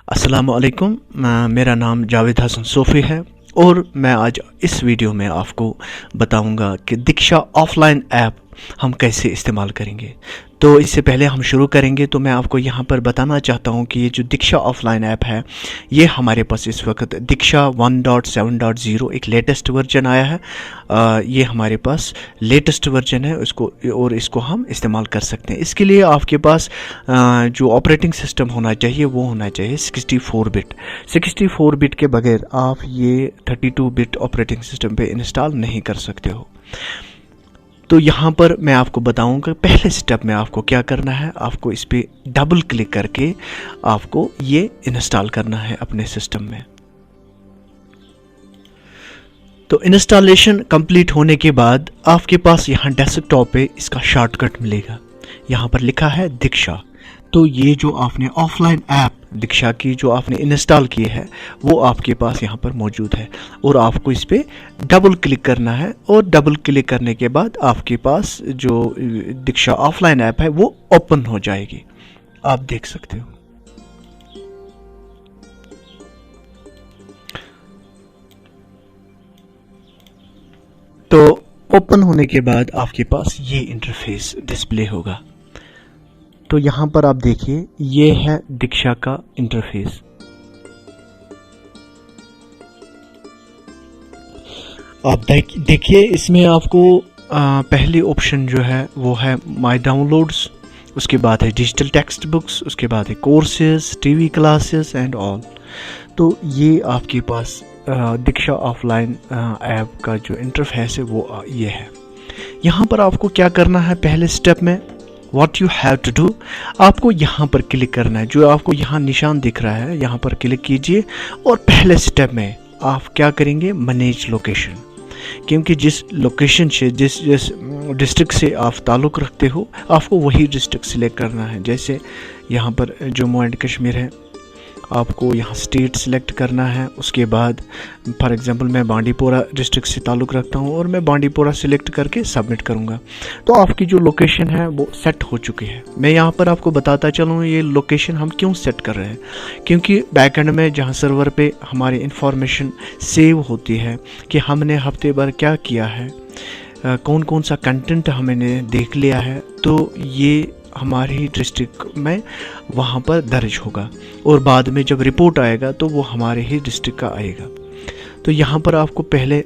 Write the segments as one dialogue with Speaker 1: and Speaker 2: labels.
Speaker 1: अस्सलामुअलैकुम। मेरा नाम जावेद हसन सोफ़ी है और मैं आज इस वीडियो में आपको बताऊंगा कि दीक्षा ऑफलाइन ऐप हम कैसे इस्तेमाल करेंगे। तो इससे पहले हम शुरू करेंगे तो मैं आपको यहाँ पर बताना चाहता हूँ कि ये जो दीक्षा ऑफलाइन ऐप है ये हमारे पास इस वक्त दीक्षा 1.7.0 एक लेटेस्ट वर्जन आया है। ये हमारे पास लेटेस्ट वर्जन है इसको हम इस्तेमाल कर सकते हैं। इसके लिए आपके पास जो ऑपरेटिंग सिस्टम होना चाहिए वो होना चाहिए 64 बिट। 64 बिट के बगैर आप ये 32 बिट ऑपरेटिंग सिस्टम पे इंस्टॉल नहीं कर सकते हो। तो यहाँ पर मैं आपको बताऊंगा पहले स्टेप में आपको क्या करना है। आपको इस पर डबल क्लिक करके आपको ये इंस्टॉल करना है अपने सिस्टम में। तो इंस्टॉलेशन कंप्लीट होने के बाद आपके पास यहाँ डेस्कटॉप पे इसका शॉर्टकट मिलेगा। यहाँ पर लिखा है दीक्षा। तो ये जो आपने ऑफलाइन ऐप दीक्षा की जो आपने इंस्टॉल की है वो आपके पास यहाँ पर मौजूद है और आपको इस पर डबल क्लिक करना है। और डबल क्लिक करने के बाद आपके पास जो दीक्षा ऑफलाइन ऐप है वो ओपन हो जाएगी। आप देख सकते हो। तो ओपन होने के बाद आपके पास ये इंटरफेस डिस्प्ले होगा। तो यहाँ पर आप देखिए ये है दीक्षा का इंटरफेस। आप देखिए इसमें आपको पहली ऑप्शन जो है वो है माय डाउनलोड्स, उसके बाद है डिजिटल टेक्स्ट बुक्स, उसके बाद है courses, TV classes and all. तो ये आपके पास दीक्षा ऑफलाइन ऐप का जो इंटरफेस है वो ये है। यहाँ पर आपको क्या करना है पहले स्टेप में What you have to do, आपको यहाँ पर क्लिक करना है। जो आपको यहाँ निशान दिख रहा है यहाँ पर क्लिक कीजिए और पहले स्टेप में आप क्या करेंगे मैनेज लोकेशन। क्योंकि जिस लोकेशन से जिस डिस्ट्रिक्ट से आप ताल्लुक़ रखते हो आपको वही डिस्ट्रिक्ट सिलेक्ट करना है। जैसे यहाँ पर जम्मू एंड कश्मीर है, आपको यहाँ स्टेट सिलेक्ट करना है। उसके बाद फॉर एग्जांपल मैं बांडीपोरा डिस्ट्रिक्ट से ताल्लुक़ रखता हूँ और मैं बांडीपोरा सिलेक्ट करके सबमिट करूँगा। तो आपकी जो लोकेशन है वो सेट हो चुकी है। मैं यहाँ पर आपको बताता चलूँ ये लोकेशन हम क्यों सेट कर रहे हैं, क्योंकि बैकएंड में जहाँ सर्वर पे हमारी इंफॉर्मेशन सेव होती है कि हमने हफ्ते भर क्या किया है, कौन कौन सा कंटेंट हमने देख लिया है, तो ये हमारी डिस्ट्रिक्ट में वहाँ पर दर्ज होगा और बाद में जब रिपोर्ट आएगा तो वो हमारे ही डिस्ट्रिक्ट का आएगा। तो यहाँ पर आपको पहले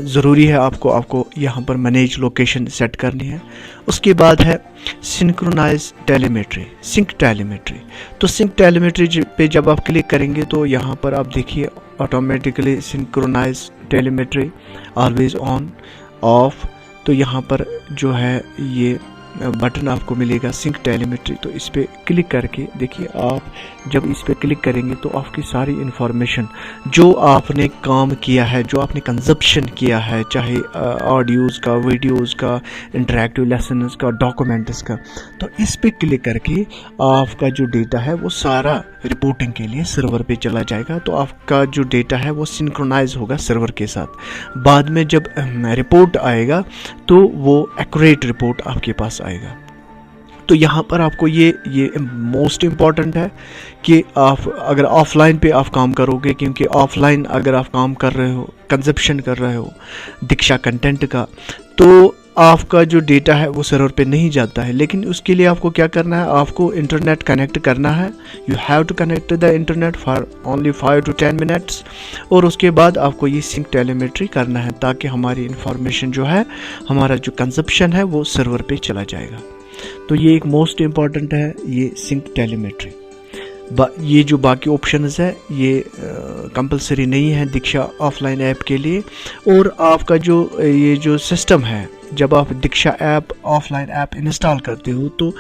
Speaker 1: ज़रूरी है आपको यहाँ पर मैनेज लोकेशन सेट करनी है। उसके बाद है सिंक्रोनाइज टेलीमेट्री, सिंक टेलीमेट्री। तो सिंक टेलीमेट्री पे जब आप क्लिक करेंगे तो यहाँ पर आप देखिए automatically synchronize telemetry always on off. तो यहाँ पर जो है ये बटन आपको मिलेगा सिंक टेलीमेट्री। तो इस पर क्लिक करके देखिए, आप जब इस पर क्लिक करेंगे तो आपकी सारी इन्फॉर्मेशन जो आपने काम किया है, जो आपने कंजप्शन किया है, चाहे ऑडियोज़ का, वीडियोज़ का, इंटरेक्टिव लेसन्स का, डॉक्यूमेंट्स का, तो इस पर क्लिक करके आपका जो डेटा है वो सारा रिपोर्टिंग के लिए सर्वर पे चला जाएगा। तो आपका जो डेटा है वो सिंक्रोनाइज होगा सर्वर के साथ। बाद में जब रिपोर्ट आएगा तो वो एक्यूरेट रिपोर्ट आपके पास आएगा। तो यहाँ पर आपको ये मोस्ट इम्पॉर्टेंट है कि आप अगर ऑफलाइन पे आप काम करोगे, क्योंकि ऑफलाइन अगर आप काम कर रहे हो, कंजप्शन कर रहे हो दीक्षा कंटेंट का, तो आपका जो डेटा है वो सर्वर पे नहीं जाता है। लेकिन उसके लिए आपको क्या करना है, आपको इंटरनेट कनेक्ट करना है। You have to connect the internet for only 5 to 10 minutes. और उसके बाद आपको ये सिंक टेलीमेट्री करना है ताकि हमारी इंफॉर्मेशन जो है, हमारा जो कंजप्शन है वो सर्वर पे चला जाएगा। तो ये एक मोस्ट इम्पॉर्टेंट है ये सिंक टेलीमेट्री। ये जो बाकी ऑप्शंस है ये कंपलसरी नहीं है दीक्षा ऑफलाइन ऐप के लिए। और आपका जो ये जो सिस्टम है, जब आप दीक्षा ऐप ऑफलाइन ऐप इंस्टॉल करते हो तो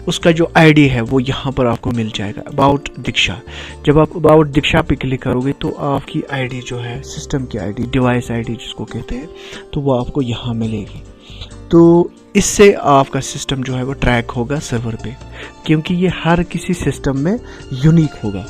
Speaker 1: उसका जो आईडी है वो यहाँ पर आपको मिल जाएगा, अबाउट दीक्षा। जब आप अबाउट दीक्षा पे क्लिक करोगे तो आपकी आईडी जो है, सिस्टम की आईडी, डिवाइस आईडी जिसको कहते हैं, तो वो आपको यहाँ मिलेगी। तो इससे आपका सिस्टम जो है वो ट्रैक होगा सर्वर पे, क्योंकि ये हर किसी सिस्टम में यूनिक होगा।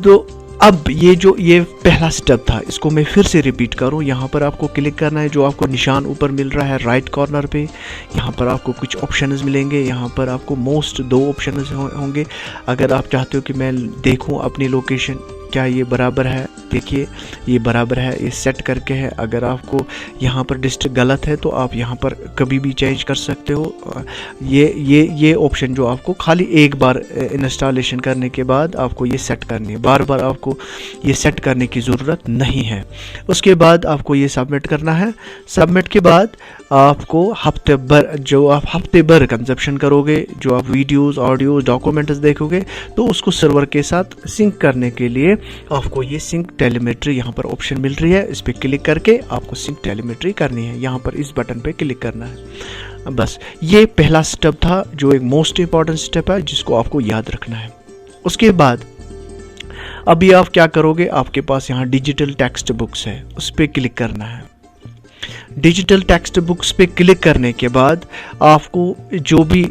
Speaker 1: तो अब ये पहला स्टेप था, इसको मैं फिर से रिपीट करूं। यहाँ पर आपको क्लिक करना है, जो आपको निशान ऊपर मिल रहा है राइट कॉर्नर पे। यहाँ पर आपको कुछ ऑप्शंस मिलेंगे। यहाँ पर आपको मोस्ट 2 ऑप्शंस होंगे। अगर आप चाहते हो कि मैं देखूं अपनी लोकेशन क्या ये बराबर है, देखिए ये बराबर है, ये सेट करके है। अगर आपको यहाँ पर डिस्ट्रिक्ट गलत है तो आप यहाँ पर कभी भी चेंज कर सकते हो। ये ऑप्शन जो आपको खाली एक बार इंस्टॉलेशन करने के बाद आपको ये सेट करनी है, बार बार आपको ये सेट करने की ज़रूरत नहीं है। उसके बाद आपको ये सबमिट करना है। सबमिट के बाद आपको हफ्ते भर कंजप्शन करोगे, जो आप वीडियोस, ऑडियो, डॉक्यूमेंट्स देखोगे, तो उसको सर्वर के साथ सिंक करने के लिए आपको ये सिंक टेलीमेट्री यहाँ पर ऑप्शन मिल रही है। इस पर क्लिक करके आपको सिंक टेलीमेट्री करनी है। यहाँ पर इस बटन पे क्लिक करना है। बस ये पहला स्टेप था, जो एक मोस्ट इंपॉर्टेंट स्टेप है जिसको आपको याद रखना है। उसके बाद अभी आप क्या करोगे, आपके पास यहाँ डिजिटल टेक्स्ट बुक्स है, उस पर क्लिक करना है। डिजिटल टेक्स्ट बुक्स पे क्लिक करने के बाद आपको जो भी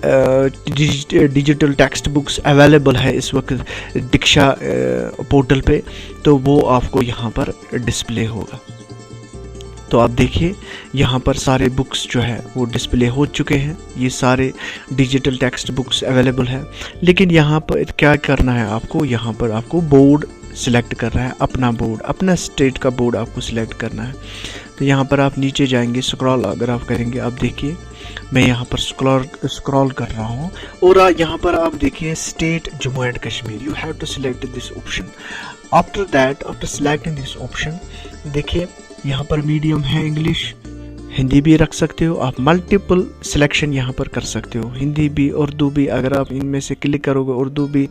Speaker 1: डिजिटल टेक्स्ट बुक्स अवेलेबल है इस वक्त दीक्षा पोर्टल पे, तो वो आपको यहाँ पर डिस्प्ले होगा। तो आप देखिए यहाँ पर सारे बुक्स जो है वो डिस्प्ले हो चुके हैं। ये सारे डिजिटल टेक्स्ट बुक्स अवेलेबल है। लेकिन यहाँ पर क्या करना है आपको, यहाँ पर आपको बोर्ड सिलेक्ट करना है, अपना बोर्ड, अपना स्टेट का बोर्ड आपको सिलेक्ट करना है। तो यहाँ पर आप नीचे जाएंगे, स्क्रॉल अगर आप करेंगे, आप देखिए मैं यहाँ पर स्क्रॉल कर रहा हूँ, और यहाँ पर आप देखिए state Jammu and Kashmir, you have to select this option. After that, after selecting this option, देखिए यहाँ पर मीडियम है इंग्लिश, हिंदी भी रख सकते हो आप। मल्टीपल सिलेक्शन यहाँ पर कर सकते हो, हिंदी भी, उर्दू भी। अगर आप इनमें से क्लिक करोगे, उर्दू भी,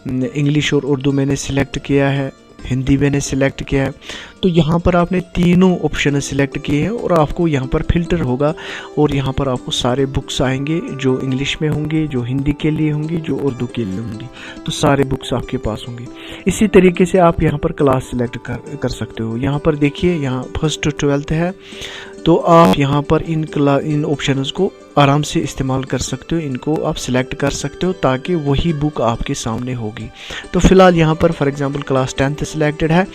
Speaker 1: इंग्लिश और उर्दू मैंने सिलेक्ट किया है, हिंदी मैंने सिलेक्ट किया है। तो यहाँ पर आपने तीनों ऑप्शन सिलेक्ट किए हैं, और आपको यहाँ पर फिल्टर होगा, और यहाँ पर आपको सारे बुक्स आएंगे, जो इंग्लिश में होंगे, जो हिंदी के लिए होंगी, जो उर्दू के लिए होंगी। तो सारे बुक्स आपके पास होंगे। इसी तरीके से आप यहाँ पर क्लास सिलेक्ट कर सकते हो। यहाँ पर देखिए, यहाँ 1st to 12th है, तो आप यहाँ पर इन ऑप्शंस को आराम से इस्तेमाल कर सकते हो, इनको आप सिलेक्ट कर सकते हो, ताकि वही बुक आपके सामने होगी। तो फिलहाल यहाँ पर for example class 10th selected है,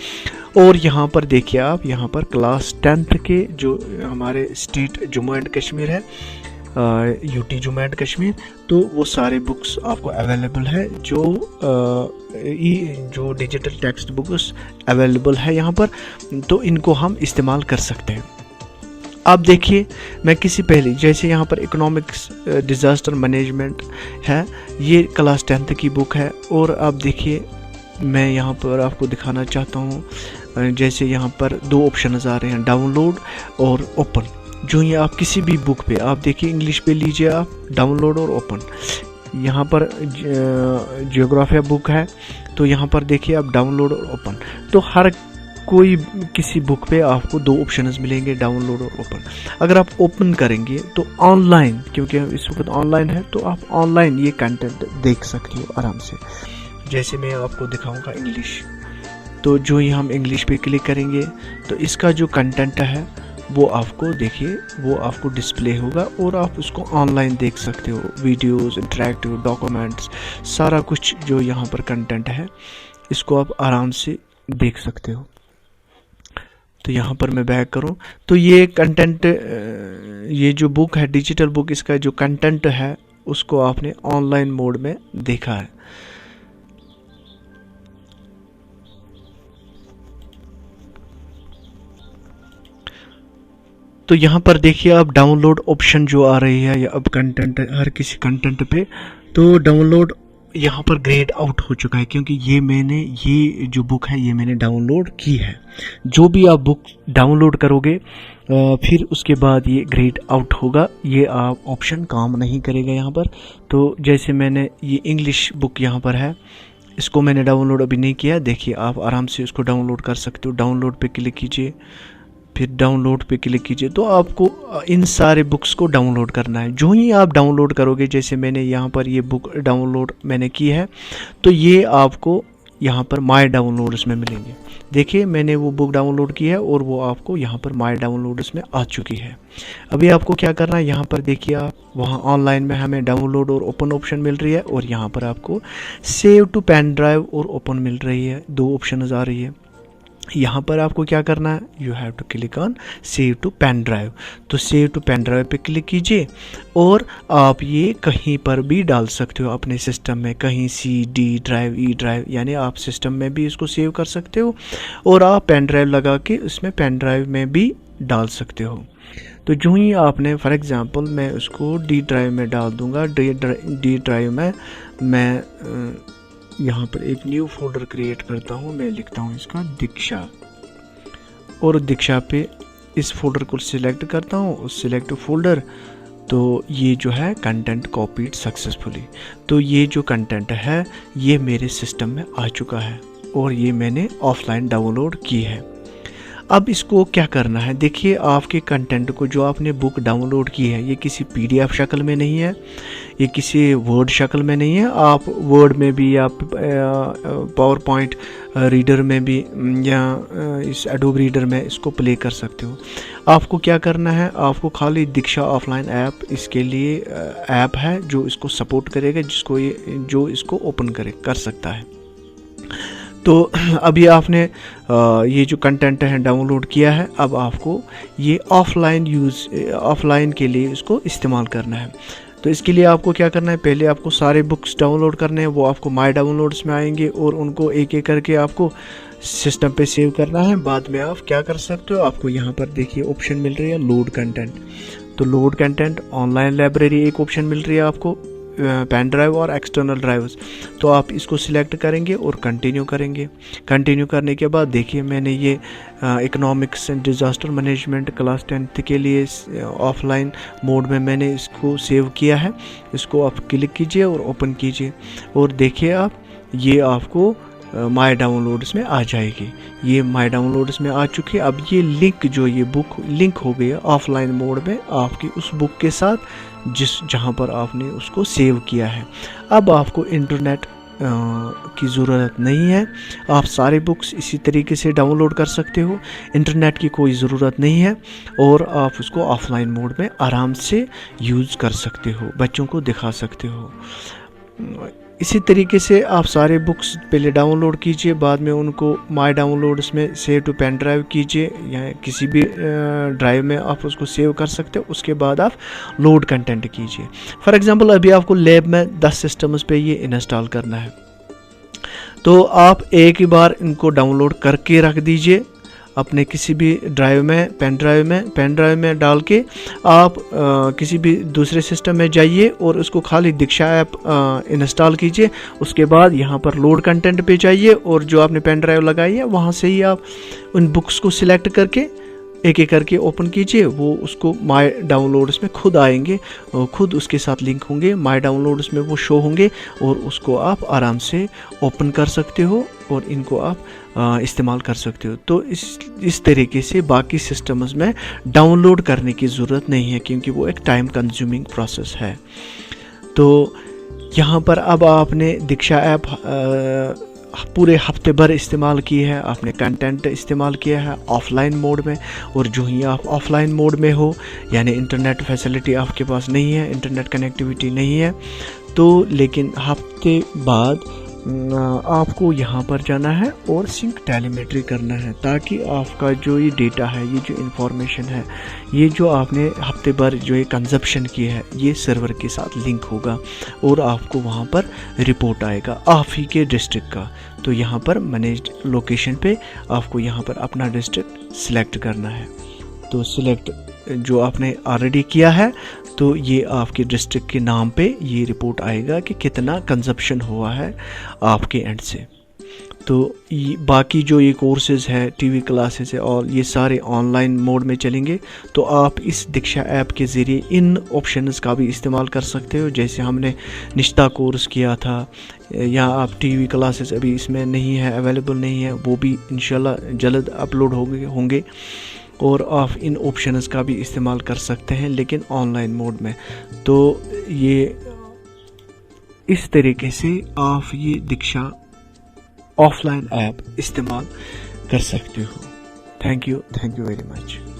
Speaker 1: और यहाँ पर देखिए आप, यहाँ पर क्लास 10th के जो हमारे स्टेट जम्मू एंड कश्मीर है, यूटी जम्मू एंड कश्मीर, तो वो सारे बुक्स आपको अवेलेबल है, जो डिजिटल टेक्स्ट बुक्स अवेलेबल है यहाँ पर, तो इनको हम इस्तेमाल कर सकते हैं। आप देखिए, मैं किसी पहले, जैसे यहाँ पर इकोनॉमिक्स डिज़ास्टर मैनेजमेंट है, ये क्लास 10th की बुक है। और आप देखिए, मैं यहाँ पर आपको दिखाना चाहता हूँ, जैसे यहाँ पर 2 ऑप्शन आ रहे हैं, डाउनलोड और ओपन। जो ये आप किसी भी बुक पे, आप देखिए इंग्लिश पे लीजिए आप, डाउनलोड और ओपन। यहाँ पर जियोग्राफिया बुक है, तो यहाँ पर देखिए आप डाउनलोड और ओपन। तो हर कोई किसी बुक पे आपको 2 ऑप्शंस मिलेंगे, डाउनलोड और ओपन। अगर आप ओपन करेंगे तो ऑनलाइन, क्योंकि इस वक्त ऑनलाइन है, तो आप ऑनलाइन ये कंटेंट देख सकते हो आराम से। जैसे मैं आपको दिखाऊंगा इंग्लिश, तो जो ही हम इंग्लिश पे क्लिक करेंगे, तो इसका जो कंटेंट है वो आपको देखिए, वो आपको डिस्प्ले होगा, और आप उसको ऑनलाइन देख सकते हो। वीडियोस, इंटरेक्टिव, डॉक्यूमेंट्स, सारा कुछ जो यहाँ पर कंटेंट है, इसको आप आराम से देख सकते हो। तो यहाँ पर मैं बैक करूँ, तो ये कंटेंट, ये जो बुक है डिजिटल बुक, इसका जो कंटेंट है उसको आपने ऑनलाइन मोड में देखा है। तो यहाँ पर देखिए आप, डाउनलोड ऑप्शन जो आ रही है, या अब कंटेंट, हर किसी कंटेंट पे, तो डाउनलोड यहाँ पर ग्रेड आउट हो चुका है, क्योंकि ये जो बुक है ये मैंने डाउनलोड की है। जो भी आप बुक डाउनलोड करोगे फिर उसके बाद ये ग्रेड आउट होगा, ये आप ऑप्शन काम नहीं करेगा यहाँ पर। तो जैसे मैंने ये इंग्लिश बुक यहाँ पर है, इसको मैंने डाउनलोड अभी नहीं किया, देखिए आप आराम से इसको डाउनलोड कर सकते हो। डाउनलोड पे क्लिक कीजिए, फिर डाउनलोड पे क्लिक कीजिए, तो आपको इन सारे बुक्स को डाउनलोड करना है। जो ही आप डाउनलोड करोगे, जैसे मैंने यहाँ पर ये बुक डाउनलोड मैंने की है, तो ये आपको यहाँ पर माय डाउनलोड्स में मिलेंगे। देखिए मैंने वो बुक डाउनलोड की है और वो आपको यहाँ पर माय डाउनलोड्स में आ चुकी है। अभी आपको क्या करना है, यहाँ पर देखिए आप वहाँ ऑनलाइन में हमें डाउनलोड और ओपन ऑप्शन मिल रही है और यहाँ पर आपको सेव टू पेन ड्राइव और ओपन मिल रही है, 2 ऑप्शन आ रही है। यहाँ पर आपको क्या करना है, you have to click on save to pen drive. तो सेव टू पेन ड्राइव पे क्लिक कीजिए और आप ये कहीं पर भी डाल सकते हो अपने सिस्टम में, कहीं C D drive, E drive, यानी आप सिस्टम में भी इसको सेव कर सकते हो और आप पेन ड्राइव लगा के उसमें पेन ड्राइव में भी डाल सकते हो। तो जो ही आपने फॉर एग्ज़ाम्पल मैं उसको डी ड्राइव में डाल दूँगा। डी ड्राइव में मैं यहाँ पर एक न्यू फोल्डर क्रिएट करता हूँ, मैं लिखता हूँ इसका दीक्षा और दीक्षा पे इस फोल्डर को सिलेक्ट करता हूँ, उस सिलेक्ट फोल्डर। तो ये जो है कंटेंट कॉपीड सक्सेसफुली। तो ये जो कंटेंट है ये मेरे सिस्टम में आ चुका है और ये मैंने ऑफलाइन डाउनलोड की है। अब इसको क्या करना है, देखिए आपके कंटेंट को जो आपने बुक डाउनलोड की है ये किसी पीडीएफ शक्ल में नहीं है, ये किसी वर्ड शक्ल में नहीं है। आप वर्ड में भी या पावर पॉइंट रीडर में भी या इस एडोब रीडर में इसको प्ले कर सकते हो। आपको क्या करना है, आपको खाली दीक्षा ऑफलाइन ऐप, इसके लिए ऐप है जो इसको सपोर्ट करेगा, जो इसको ओपन कर सकता है। तो अभी आपने ये जो कंटेंट है डाउनलोड किया है, अब आपको ये ऑफलाइन के लिए इसको इस्तेमाल करना है। तो इसके लिए आपको क्या करना है, पहले आपको सारे बुक्स डाउनलोड करने हैं, वो आपको माय डाउनलोड्स में आएंगे और उनको एक एक करके आपको सिस्टम पे सेव करना है। बाद में आप क्या कर सकते हो, आपको यहाँ पर देखिए ऑप्शन मिल रही है लोड कंटेंट। तो लोड कंटेंट ऑनलाइन लाइब्रेरी एक ऑप्शन मिल रही है आपको, पेन ड्राइव और एक्सटर्नल ड्राइव्स। तो आप इसको सिलेक्ट करेंगे और कंटिन्यू करेंगे। कंटिन्यू करने के बाद देखिए मैंने ये economics and disaster management class 10th के लिए ऑफलाइन मोड में मैंने इसको सेव किया है। इसको आप क्लिक कीजिए और ओपन कीजिए और देखिए आप ये आपको माय डाउनलोड्स में आ जाएगी। ये माय डाउनलोड्स में आ चुकी है। अब ये लिंक जो ये बुक लिंक हो गई है ऑफलाइन मोड में आपकी उस बुक के साथ जहाँ पर आपने उसको सेव किया है। अब आपको इंटरनेट की ज़रूरत नहीं है, आप सारे बुक्स इसी तरीके से डाउनलोड कर सकते हो, इंटरनेट की कोई ज़रूरत नहीं है और आप उसको ऑफलाइन मोड में आराम से यूज़ कर सकते हो, बच्चों को दिखा सकते हो। इसी तरीके से आप सारे बुक्स पहले डाउनलोड कीजिए, बाद में उनको माय डाउनलोड्स में सेव टू पेन ड्राइव कीजिए या किसी भी ड्राइव में आप उसको सेव कर सकते हो। उसके बाद आप लोड कंटेंट कीजिए। फॉर एग्जांपल अभी आपको लैब में 10 सिस्टम्स पे ये इंस्टॉल करना है, तो आप एक ही बार इनको डाउनलोड करके रख दीजिए अपने किसी भी ड्राइव में, पेन ड्राइव में डाल के आप किसी भी दूसरे सिस्टम में जाइए और उसको खाली दीक्षा ऐप इंस्टॉल कीजिए। उसके बाद यहाँ पर लोड कंटेंट पे जाइए और जो आपने पेन ड्राइव लगाई है वहाँ से ही आप उन बुक्स को सिलेक्ट करके एक एक करके ओपन कीजिए। वो उसको माय डाउनलोड्स में खुद आएंगे, खुद उसके साथ लिंक होंगे, माय डाउनलोड्स में वो शो होंगे और उसको आप आराम से ओपन कर सकते हो और इनको आप इस्तेमाल कर सकते हो। तो इस तरीके से बाकी सिस्टम्स में डाउनलोड करने की ज़रूरत नहीं है क्योंकि वो एक टाइम कंज्यूमिंग प्रोसेस है। तो यहाँ पर अब आपने दीक्षा ऐप पूरे हफ्ते भर इस्तेमाल की है, आपने कंटेंट इस्तेमाल किया है ऑफलाइन मोड में, और जो ही आप ऑफलाइन मोड में हो यानी इंटरनेट फैसिलिटी आपके पास नहीं है, इंटरनेट कनेक्टिविटी नहीं है, तो लेकिन हफ्ते बाद आपको यहाँ पर जाना है और सिंक टेलीमेट्री करना है ताकि आपका जो ये डेटा है, ये जो इन्फॉर्मेशन है, ये जो आपने हफ्ते भर जो ये कंजप्शन की है, ये सर्वर के साथ लिंक होगा और आपको वहाँ पर रिपोर्ट आएगा आप ही के डिस्ट्रिक्ट का। तो यहाँ पर मैनेज्ड लोकेशन पे आपको यहाँ पर अपना डिस्ट्रिक्ट सिलेक्ट करना है। तो सिलेक्ट जो आपने ऑलरेडी किया है तो ये आपके डिस्ट्रिक्ट के नाम पे ये रिपोर्ट आएगा कि कितना कंजप्शन हुआ है आपके एंड से। तो बाकी जो ये कोर्सेज़ है, टीवी क्लासेस है और ये सारे ऑनलाइन मोड में चलेंगे। तो आप इस दीक्षा ऐप के ज़रिए इन ऑप्शंस का भी इस्तेमाल कर सकते हो, जैसे हमने निश्ता कोर्स किया था, या आप टीवी क्लासेस अभी इसमें नहीं है, अवेलेबल नहीं है, वो भी इंशाल्लाह जल्द अपलोड होंगे और आप इन ऑप्शंस का भी इस्तेमाल कर सकते हैं लेकिन ऑनलाइन मोड में। तो ये इस तरीके से आप ये दीक्षा ऑफलाइन ऐप इस्तेमाल कर सकते हो। Thank you very much.